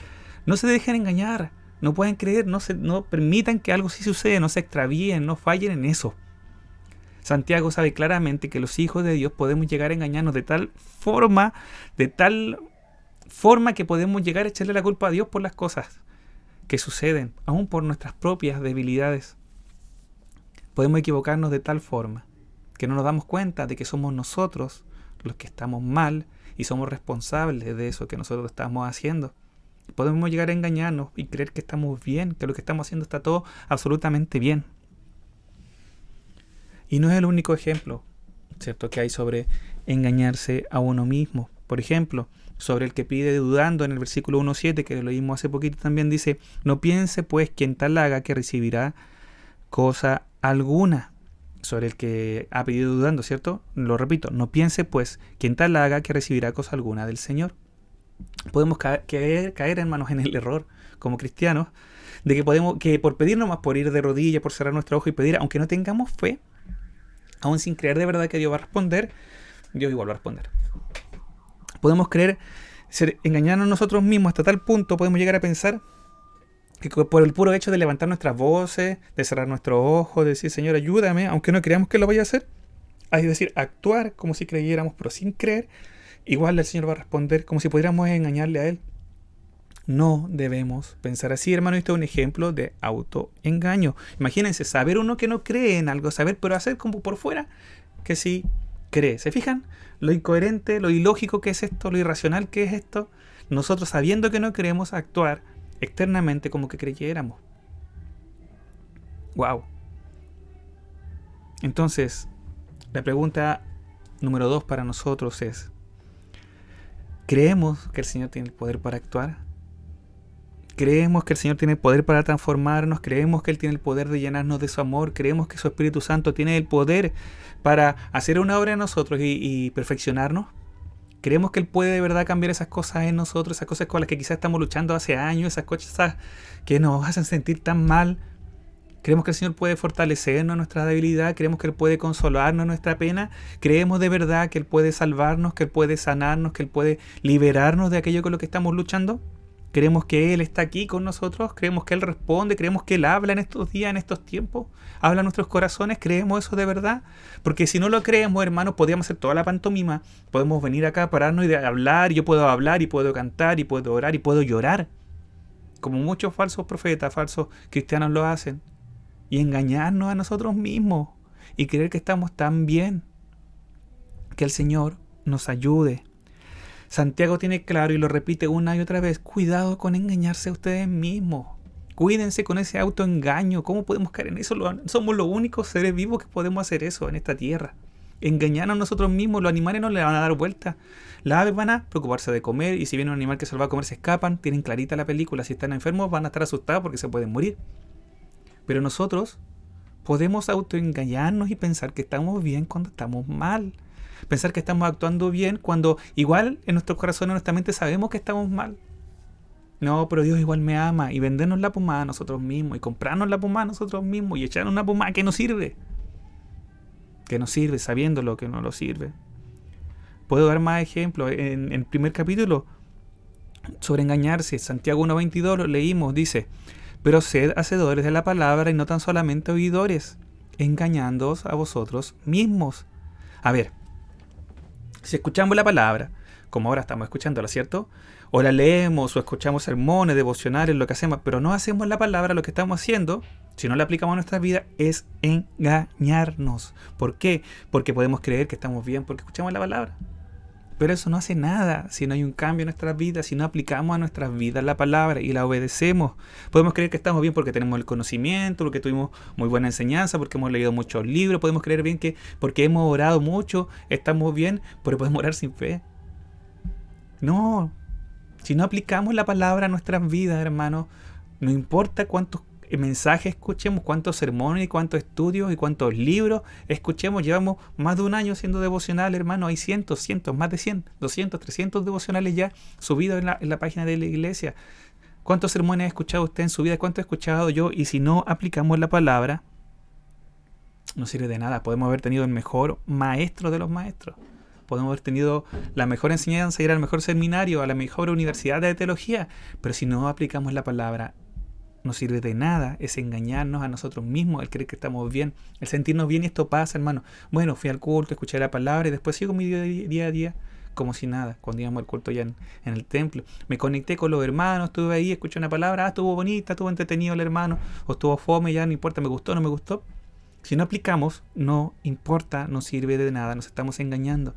No se dejen engañar, no pueden creer, no permitan que algo sí suceda, no se extravíen, no fallen en eso. Santiago sabe claramente que los hijos de Dios podemos llegar a engañarnos de tal forma que podemos llegar a echarle la culpa a Dios por las cosas que suceden, aún por nuestras propias debilidades. Podemos equivocarnos de tal forma que no nos damos cuenta de que somos nosotros los que estamos mal y somos responsables de eso que nosotros estamos haciendo. Podemos llegar a engañarnos y creer que estamos bien, que lo que estamos haciendo está todo absolutamente bien. Y no es el único ejemplo, ¿cierto?, que hay sobre engañarse a uno mismo. Por ejemplo, sobre el que pide dudando en el versículo 1.7, que lo leímos hace poquito, también dice, no piense pues quien tal haga que recibirá cosa alguna. Sobre el que ha pedido dudando, ¿cierto? Lo repito, no piense pues quien tal haga que recibirá cosa alguna del Señor. Podemos caer, hermanos, en el error como cristianos de que por pedir nomás, por ir de rodillas, por cerrar nuestro ojo y pedir, aunque no tengamos fe, aún sin creer de verdad que Dios va a responder, Dios igual va a responder. Podemos engañarnos nosotros mismos hasta tal punto, podemos llegar a pensar que por el puro hecho de levantar nuestras voces, de cerrar nuestros ojos, de decir, Señor, ayúdame, aunque no creamos que lo vaya a hacer, es decir, actuar como si creyéramos, pero sin creer, igual el Señor va a responder como si pudiéramos engañarle a Él. No debemos pensar así, hermano. Esto es un ejemplo de autoengaño. Imagínense, saber uno que no cree en algo, pero hacer como por fuera que sí cree. ¿Se fijan? Lo incoherente, lo ilógico que es esto, lo irracional que es esto. Nosotros, sabiendo que no creemos, actuar externamente como que creyéramos. ¡Wow! Entonces, la pregunta número 2 para nosotros es, ¿creemos que el Señor tiene el poder para actuar? ¿Creemos que el Señor tiene el poder para transformarnos? ¿Creemos que Él tiene el poder de llenarnos de su amor? ¿Creemos que su Espíritu Santo tiene el poder para hacer una obra en nosotros y perfeccionarnos? ¿Creemos que Él puede de verdad cambiar esas cosas en nosotros, esas cosas con las que quizás estamos luchando hace años, esas cosas que nos hacen sentir tan mal? ¿Creemos que el Señor puede fortalecernos en nuestra debilidad? ¿Creemos que Él puede consolarnos en nuestra pena? ¿Creemos de verdad que Él puede salvarnos, que Él puede sanarnos, que Él puede liberarnos de aquello con lo que estamos luchando? ¿Creemos que Él está aquí con nosotros? ¿Creemos que Él responde? ¿Creemos que Él habla en estos días, en estos tiempos? ¿Habla en nuestros corazones? ¿Creemos eso de verdad? Porque si no lo creemos, hermanos, podríamos hacer toda la pantomima. Podemos venir acá a pararnos y de hablar. Yo puedo hablar y puedo cantar y puedo orar y puedo llorar. Como muchos falsos profetas, falsos cristianos lo hacen. Y engañarnos a nosotros mismos. Y creer que estamos tan bien. Que el Señor nos ayude. Santiago tiene claro y lo repite una y otra vez: cuidado con engañarse a ustedes mismos. Cuídense con ese autoengaño. ¿Cómo podemos caer en eso? Somos los únicos seres vivos que podemos hacer eso en esta tierra. Engañarnos a nosotros mismos. Los animales no le van a dar vuelta. Las aves van a preocuparse de comer, y si viene un animal que se lo va a comer, se escapan. Tienen clarita la película. Si están enfermos van a estar asustados porque se pueden morir. Pero nosotros podemos autoengañarnos y pensar que estamos bien cuando estamos mal. Pensar que estamos actuando bien cuando igual en nuestros corazones, en nuestra mente, sabemos que estamos mal. No, pero Dios igual me ama. Y vendernos la pomada a nosotros mismos, y comprarnos la pomada a nosotros mismos, y echarnos una pomada que no sirve. Que no sirve, sabiéndolo que no lo sirve. Puedo dar más ejemplos. En el primer capítulo, sobre engañarse, Santiago 1:22 lo leímos, dice: pero sed hacedores de la palabra y no tan solamente oidores, engañándoos a vosotros mismos. A ver, si escuchamos la palabra, como ahora estamos escuchándola, ¿cierto? O la leemos o escuchamos sermones, devocionales, lo que hacemos, pero no hacemos la palabra, lo que estamos haciendo, si no la aplicamos a nuestra vida, es engañarnos. ¿Por qué? Porque podemos creer que estamos bien porque escuchamos la palabra. Pero eso no hace nada si no hay un cambio en nuestras vidas, si no aplicamos a nuestras vidas la palabra y la obedecemos. Podemos creer que estamos bien porque tenemos el conocimiento, porque tuvimos muy buena enseñanza, porque hemos leído muchos libros. Podemos creer bien que porque hemos orado mucho estamos bien, pero podemos orar sin fe. No, si no aplicamos la palabra a nuestras vidas, hermanos, no importa cuántos mensajes escuchemos, cuántos sermones y cuántos estudios y cuántos libros escuchemos. Llevamos más de un año siendo devocional, hermano. Hay cientos, más de 100, 200, 300 devocionales ya subidos en la página de la iglesia. ¿Cuántos sermones ha escuchado usted en su vida? ¿Cuántos he escuchado yo? Y si no aplicamos la palabra, no sirve de nada. Podemos haber tenido el mejor maestro de los maestros. Podemos haber tenido la mejor enseñanza, ir al mejor seminario, a la mejor universidad de teología. Pero si no aplicamos la palabra, no sirve de nada. Es engañarnos a nosotros mismos, el creer que estamos bien, el sentirnos bien. Y esto pasa, hermano. Bueno, fui al culto, escuché la palabra y después sigo mi día a día como si nada. Cuando íbamos al culto ya en el templo, me conecté con los hermanos, estuve ahí, escuché una palabra, estuvo bonita, estuvo entretenido el hermano, o estuvo fome, ya no importa, me gustó, no me gustó. Si no aplicamos, no importa, no sirve de nada, nos estamos engañando.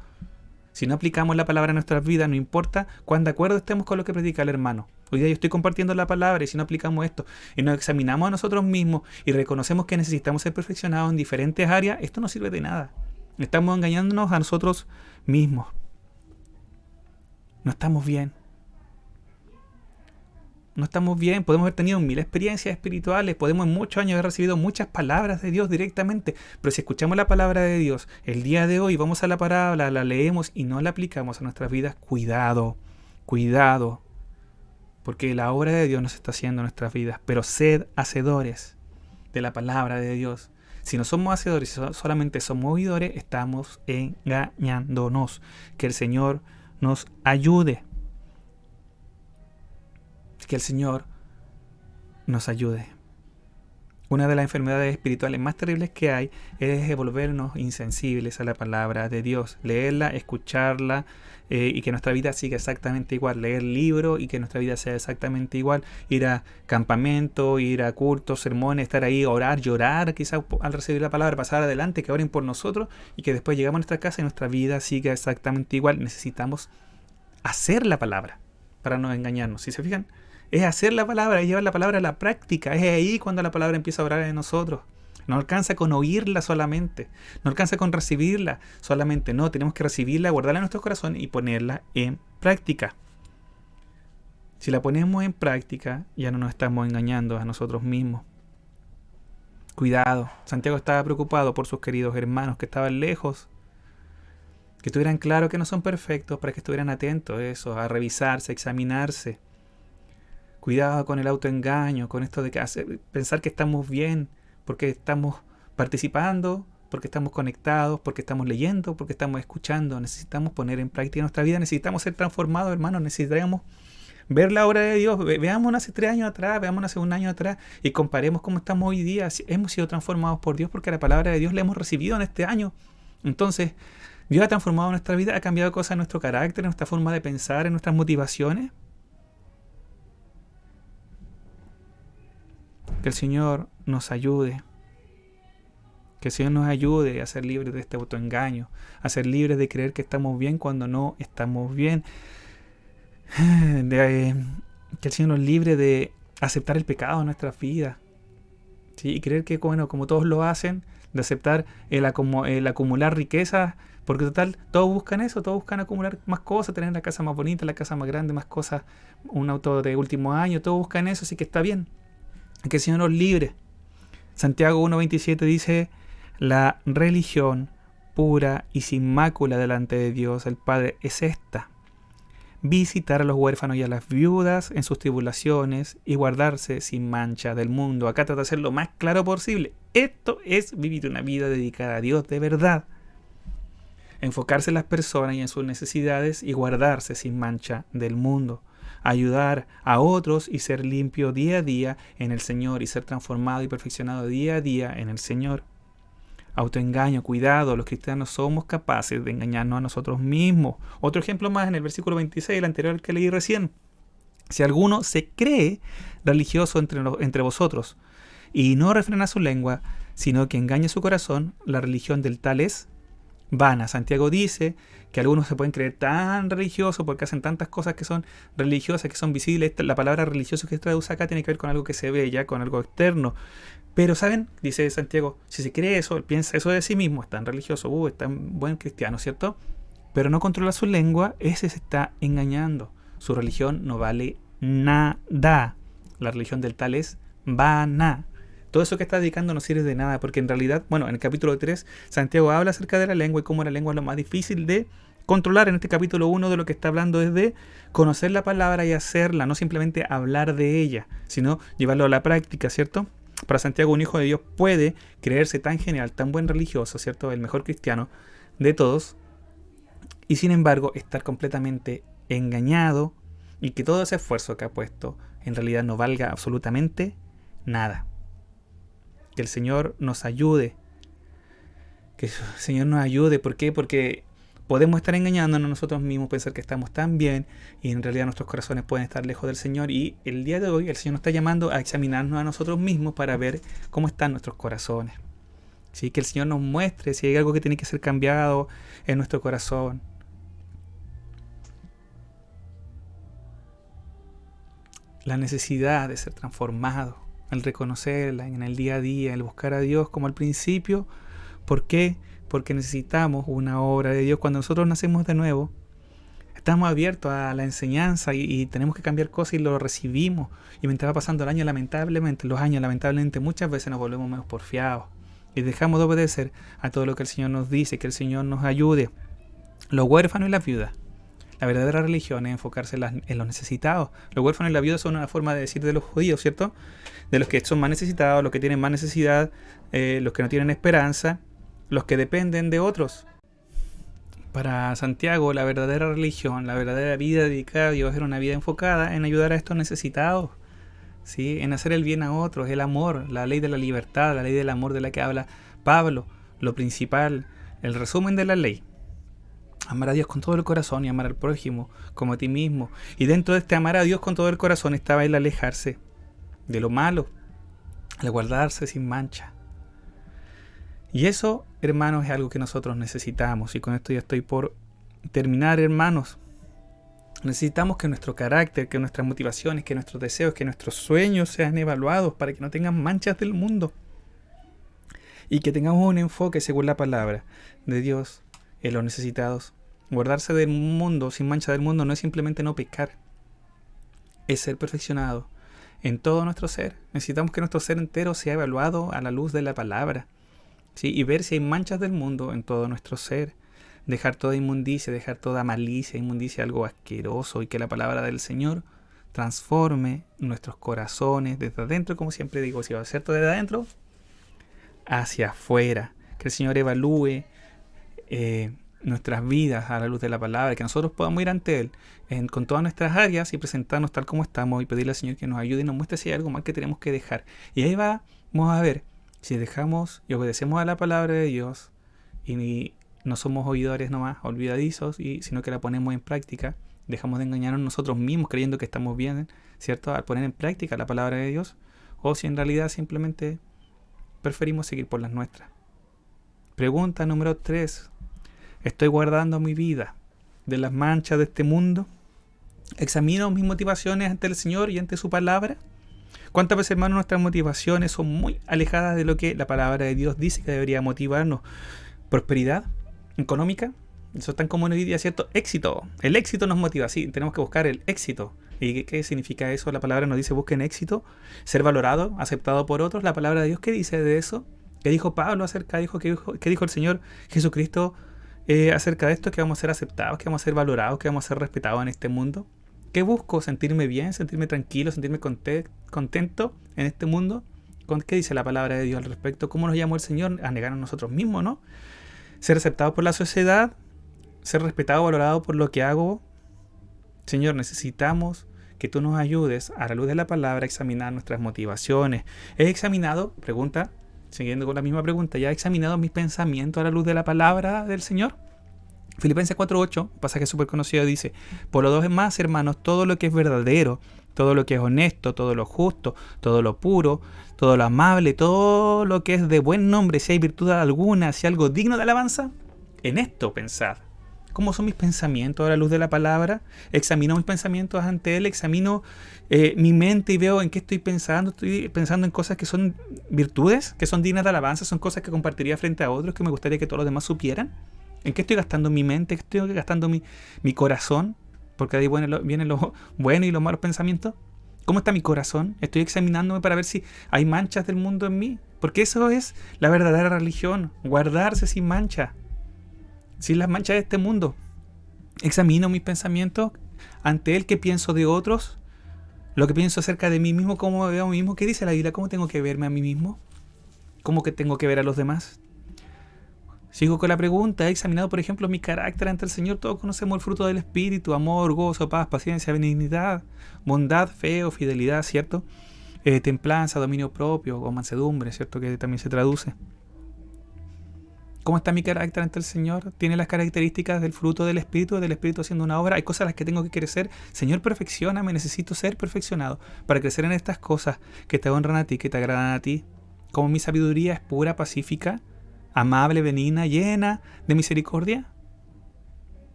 Si no aplicamos la palabra en nuestras vidas, no importa cuán de acuerdo estemos con lo que predica el hermano. Hoy día yo estoy compartiendo la palabra, y si no aplicamos esto y nos examinamos a nosotros mismos y reconocemos que necesitamos ser perfeccionados en diferentes áreas, esto no sirve de nada. Estamos engañándonos a nosotros mismos. No estamos bien. No estamos bien. Podemos haber tenido 1000 experiencias espirituales, podemos en muchos años haber recibido muchas palabras de Dios directamente, pero si escuchamos la palabra de Dios el día de hoy, vamos a la parábola, la leemos y no la aplicamos a nuestras vidas, cuidado, cuidado, porque la obra de Dios nos está haciendo en nuestras vidas. Pero sed hacedores de la palabra de Dios. Si no somos hacedores, si solamente somos oidores, estamos engañándonos. Que el Señor nos ayude. Que el Señor nos ayude. Una de las enfermedades espirituales más terribles que hay es volvernos insensibles a la palabra de Dios. Leerla, escucharla y que nuestra vida siga exactamente igual. Leer libros y que nuestra vida sea exactamente igual. Ir a campamento, ir a cultos, sermones, estar ahí, orar, llorar quizás al recibir la palabra, pasar adelante, que oren por nosotros y que después llegamos a nuestra casa y nuestra vida siga exactamente igual. Necesitamos hacer la palabra para no engañarnos. Si se fijan, es hacer la palabra, es llevar la palabra a la práctica. Es ahí cuando la palabra empieza a obrar en nosotros. No alcanza con oírla solamente, no alcanza con recibirla solamente, no, tenemos que recibirla, guardarla en nuestro corazón y ponerla en práctica. Si la ponemos en práctica, ya no nos estamos engañando a nosotros mismos. Cuidado, Santiago estaba preocupado por sus queridos hermanos que estaban lejos, que tuvieran claro que no son perfectos, para que estuvieran atentos a eso, a revisarse, a examinarse. Cuidado con el autoengaño, con esto de pensar que estamos bien, porque estamos participando, porque estamos conectados, porque estamos leyendo, porque estamos escuchando. Necesitamos poner en práctica nuestra vida, necesitamos ser transformados, hermanos, necesitamos ver la obra de Dios. Veámonos hace 3 años atrás, veámonos hace 1 año atrás y comparemos cómo estamos hoy día. Hemos sido transformados por Dios porque la palabra de Dios la hemos recibido en este año. Entonces, Dios ha transformado nuestra vida, ha cambiado cosas en nuestro carácter, en nuestra forma de pensar, en nuestras motivaciones. Que el Señor nos ayude. Que el Señor nos ayude a ser libres de este autoengaño, a ser libres de creer que estamos bien cuando no estamos bien. Que el Señor nos libre de aceptar el pecado en nuestras vidas. ¿Sí? Y creer que, bueno, como todos lo hacen, de aceptar el acumular riquezas, porque total, todos buscan eso, todos buscan acumular más cosas, tener la casa más bonita, la casa más grande, más cosas, un auto de último año, todos buscan eso, así que está bien. Que el Señor nos libre. Santiago 1:27 dice: la religión pura y sin mácula delante de Dios el Padre es esta: visitar a los huérfanos y a las viudas en sus tribulaciones y guardarse sin mancha del mundo. Acá trata de ser lo más claro posible. Esto es vivir una vida dedicada a Dios de verdad. Enfocarse en las personas y en sus necesidades y guardarse sin mancha del mundo. Ayudar a otros y ser limpio día a día en el Señor y ser transformado y perfeccionado día a día en el Señor. Autoengaño, cuidado, los cristianos somos capaces de engañarnos a nosotros mismos. Otro ejemplo más en el versículo 26, el anterior que leí recién. Si alguno se cree religioso entre vosotros y no refrena su lengua, sino que engaña su corazón, la religión del tal es vana. Santiago dice que algunos se pueden creer tan religiosos porque hacen tantas cosas que son religiosas, que son visibles. La palabra religioso que se traduce acá tiene que ver con algo que se ve ya, con algo externo. Pero, ¿saben? Dice Santiago, si se cree eso, piensa eso de sí mismo, es tan religioso, es tan buen cristiano, ¿cierto? Pero no controla su lengua, ese se está engañando. Su religión no vale nada. La religión del tal es vana. Todo eso que está dedicando no sirve de nada, porque en realidad, bueno, en el capítulo 3, Santiago habla acerca de la lengua y cómo la lengua es lo más difícil de controlar. En este capítulo 1 de lo que está hablando es de conocer la palabra y hacerla, no simplemente hablar de ella, sino llevarlo a la práctica, ¿cierto? Para Santiago, un hijo de Dios puede creerse tan genial, tan buen religioso, ¿cierto? El mejor cristiano de todos, y sin embargo estar completamente engañado y que todo ese esfuerzo que ha puesto en realidad no valga absolutamente nada. Que el Señor nos ayude. Que el Señor nos ayude. ¿Por qué? Porque podemos estar engañándonos a nosotros mismos, pensar que estamos tan bien y en realidad nuestros corazones pueden estar lejos del Señor. Y el día de hoy el Señor nos está llamando a examinarnos a nosotros mismos para ver cómo están nuestros corazones. ¿Sí? Que el Señor nos muestre si hay algo que tiene que ser cambiado en nuestro corazón. La necesidad de ser transformado. El reconocerla en el día a día, el buscar a Dios como al principio. ¿Por qué? Porque necesitamos una obra de Dios. Cuando nosotros nacemos de nuevo, estamos abiertos a la enseñanza y tenemos que cambiar cosas y lo recibimos. Y mientras va pasando el año, lamentablemente, muchas veces nos volvemos menos porfiados y dejamos de obedecer a todo lo que el Señor nos dice, que el Señor nos ayude. Los huérfanos y las viudas. La verdadera religión es enfocarse en los necesitados. Los huérfanos y las viudas son una forma de decir de los judíos, ¿cierto? De los que son más necesitados, los que tienen más necesidad, los que no tienen esperanza, los que dependen de otros. Para Santiago, la verdadera religión, la verdadera vida dedicada a Dios era una vida enfocada en ayudar a estos necesitados, ¿sí? En hacer el bien a otros, el amor, la ley de la libertad, la ley del amor de la que habla Pablo, lo principal, el resumen de la ley. Amar a Dios con todo el corazón y amar al prójimo como a ti mismo. Y dentro de este amar a Dios con todo el corazón estaba el alejarse de lo malo, el guardarse sin mancha. Y eso, hermanos, es algo que nosotros necesitamos. Y con esto ya estoy por terminar, hermanos. Necesitamos que nuestro carácter, que nuestras motivaciones, que nuestros deseos, que nuestros sueños sean evaluados para que no tengan manchas del mundo. Y que tengamos un enfoque según la palabra de Dios en los necesitados. Guardarse del mundo, sin mancha del mundo, no es simplemente no pecar. Es ser perfeccionado en todo nuestro ser. Necesitamos que nuestro ser entero sea evaluado a la luz de la palabra, ¿sí? Y ver si hay manchas del mundo en todo nuestro ser. Dejar toda inmundicia, dejar toda malicia, inmundicia, algo asqueroso, y que la palabra del Señor transforme nuestros corazones desde adentro, como siempre digo, si va a ser todo desde adentro, hacia afuera. Que el Señor evalúe nuestras vidas a la luz de la palabra, que nosotros podamos ir ante Él con todas nuestras áreas y presentarnos tal como estamos y pedirle al Señor que nos ayude y nos muestre si hay algo más que tenemos que dejar. Y ahí vamos a ver si dejamos y obedecemos a la palabra de Dios y no somos oidores nomás, olvidadizos, sino que la ponemos en práctica, dejamos de engañarnos nosotros mismos creyendo que estamos bien, ¿cierto?, al poner en práctica la palabra de Dios, o si en realidad simplemente preferimos seguir por las nuestras. Pregunta número 3. ¿Estoy guardando mi vida de las manchas de este mundo? ¿Examino mis motivaciones ante el Señor y ante su palabra? ¿Cuántas veces, hermanos, nuestras motivaciones son muy alejadas de lo que la palabra de Dios dice que debería motivarnos? Prosperidad económica, eso es tan común hoy día, ¿cierto? Éxito. El éxito nos motiva, sí, tenemos que buscar el éxito. ¿Y qué significa eso? La palabra nos dice busquen éxito, ser valorado, aceptado por otros. La palabra de Dios, ¿qué dice de eso? ¿Qué dijo Pablo acerca? ¿Qué dijo el Señor Jesucristo acerca de esto? Que vamos a ser aceptados, que vamos a ser valorados, que vamos a ser respetados en este mundo. ¿Qué busco? ¿Sentirme bien? ¿Sentirme tranquilo? ¿Sentirme contento en este mundo? ¿Qué dice la palabra de Dios al respecto? ¿Cómo nos llamó el Señor? A negarnos a nosotros mismos, ¿no? Ser aceptados por la sociedad, ser respetado, valorado por lo que hago. Señor, necesitamos que tú nos ayudes a la luz de la palabra a examinar nuestras motivaciones. ¿He examinado? Pregunta, siguiendo con la misma pregunta, ¿ya he examinado mis pensamientos a la luz de la palabra del Señor? Filipenses 4:8, pasaje súper conocido, dice: por lo demás, hermanos, todo lo que es verdadero, todo lo que es honesto, todo lo justo, todo lo puro, todo lo amable, todo lo que es de buen nombre, si hay virtud alguna, si hay algo digno de alabanza, en esto pensad. ¿Cómo son mis pensamientos a la luz de la palabra? Examino mis pensamientos ante Él, examino mi mente y veo en qué estoy pensando. Estoy pensando en cosas que son virtudes, que son dignas de alabanza, son cosas que compartiría frente a otros, que me gustaría que todos los demás supieran. ¿En qué estoy gastando mi mente? ¿Qué estoy gastando mi corazón? Porque ahí vienen los buenos y los malos pensamientos. ¿Cómo está mi corazón? Estoy examinándome para ver si hay manchas del mundo en mí. Porque eso es la verdadera religión, guardarse sin mancha, sin las manchas de este mundo. Examino mis pensamientos ante Él, qué pienso de otros, lo que pienso acerca de mí mismo, cómo me veo a mí mismo. ¿Qué dice la Biblia? ¿Cómo tengo que verme a mí mismo? ¿Cómo que tengo que ver a los demás? Sigo con la pregunta. ¿He examinado, por ejemplo, mi carácter ante el Señor? Todos conocemos el fruto del Espíritu: amor, gozo, paz, paciencia, benignidad, bondad, fe o fidelidad, ¿cierto? Templanza, dominio propio o mansedumbre, ¿cierto? Que también se traduce. ¿Cómo está mi carácter ante el Señor? ¿Tiene las características del fruto del Espíritu haciendo una obra? ¿Hay cosas a las que tengo que crecer? Señor, perfeccióname, necesito ser perfeccionado para crecer en estas cosas que te honran a ti, que te agradan a ti. ¿Cómo mi sabiduría es pura, pacífica, amable, benigna, llena de misericordia?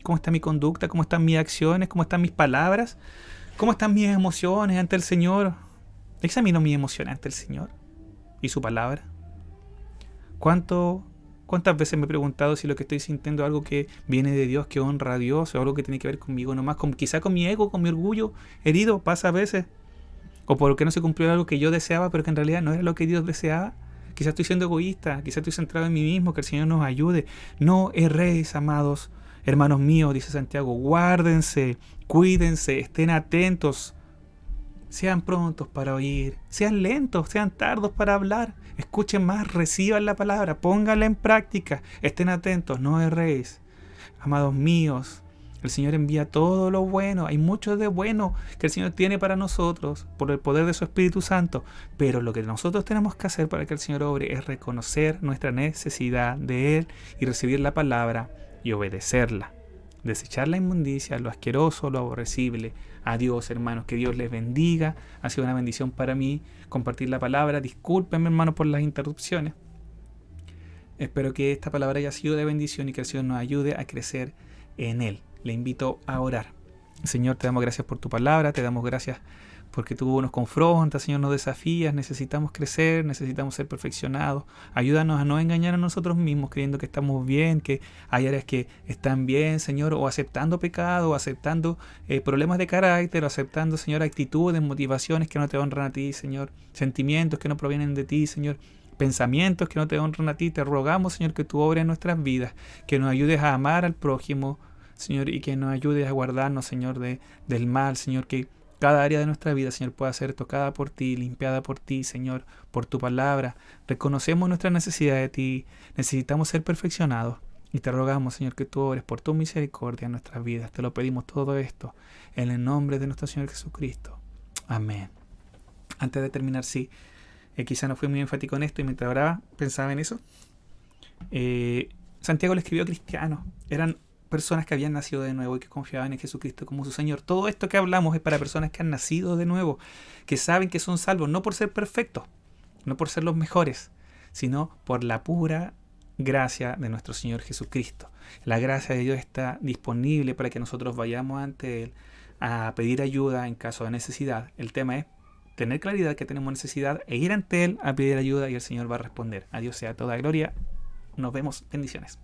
¿Cómo está mi conducta? ¿Cómo están mis acciones? ¿Cómo están mis palabras? ¿Cómo están mis emociones ante el Señor? ¿Examino mis emociones ante el Señor y su palabra? ¿Cuántas veces me he preguntado si lo que estoy sintiendo es algo que viene de Dios, que honra a Dios, o algo que tiene que ver conmigo nomás, quizá con mi ego, con mi orgullo herido? Pasa a veces. O porque no se cumplió algo que yo deseaba, pero que en realidad no era lo que Dios deseaba. Quizá estoy siendo egoísta, quizá estoy centrado en mí mismo. Que el Señor nos ayude. No erréis, amados hermanos míos, dice Santiago. Guárdense, cuídense, estén atentos. Sean prontos para oír, sean lentos, sean tardos para hablar. Escuchen más, reciban la palabra, pónganla en práctica. Estén atentos, no erréis. Amados míos, el Señor envía todo lo bueno. Hay mucho de bueno que el Señor tiene para nosotros por el poder de su Espíritu Santo. Pero lo que nosotros tenemos que hacer para que el Señor obre es reconocer nuestra necesidad de Él y recibir la palabra y obedecerla. Desechar la inmundicia, lo asqueroso, lo aborrecible. Adiós, hermanos, que Dios les bendiga. Ha sido una bendición para mí compartir la palabra. Discúlpenme, hermanos, por las interrupciones. Espero que esta palabra haya sido de bendición y que el Señor nos ayude a crecer en Él. Le invito a orar. Señor, te damos gracias por tu palabra, te damos gracias porque tú nos confrontas, Señor, nos desafías. Necesitamos crecer, necesitamos ser perfeccionados. Ayúdanos a no engañar a nosotros mismos creyendo que estamos bien, que hay áreas que están bien, Señor, o aceptando pecado, o aceptando problemas de carácter, o aceptando, Señor, actitudes, motivaciones que no te honran a ti, Señor, sentimientos que no provienen de ti, Señor, pensamientos que no te honran a ti. Te rogamos, Señor, que tú obres en nuestras vidas, que nos ayudes a amar al prójimo, Señor, y que nos ayudes a guardarnos, Señor, del mal, Señor, que cada área de nuestra vida, Señor, pueda ser tocada por ti, limpiada por ti, Señor, por tu palabra. Reconocemos nuestra necesidad de ti, necesitamos ser perfeccionados. Y te rogamos, Señor, que tú ores por tu misericordia en nuestras vidas. Te lo pedimos todo esto en el nombre de nuestro Señor Jesucristo. Amén. Antes de terminar, sí, quizá no fui muy enfático en esto y mientras oraba pensaba en eso. Santiago le escribió a cristianos. Eran personas que habían nacido de nuevo y que confiaban en Jesucristo como su Señor. Todo esto que hablamos es para personas que han nacido de nuevo, que saben que son salvos, no por ser perfectos, no por ser los mejores, sino por la pura gracia de nuestro Señor Jesucristo. La gracia de Dios está disponible para que nosotros vayamos ante Él a pedir ayuda en caso de necesidad. El tema es tener claridad que tenemos necesidad e ir ante Él a pedir ayuda y el Señor va a responder. A Dios sea toda gloria. Nos vemos. Bendiciones.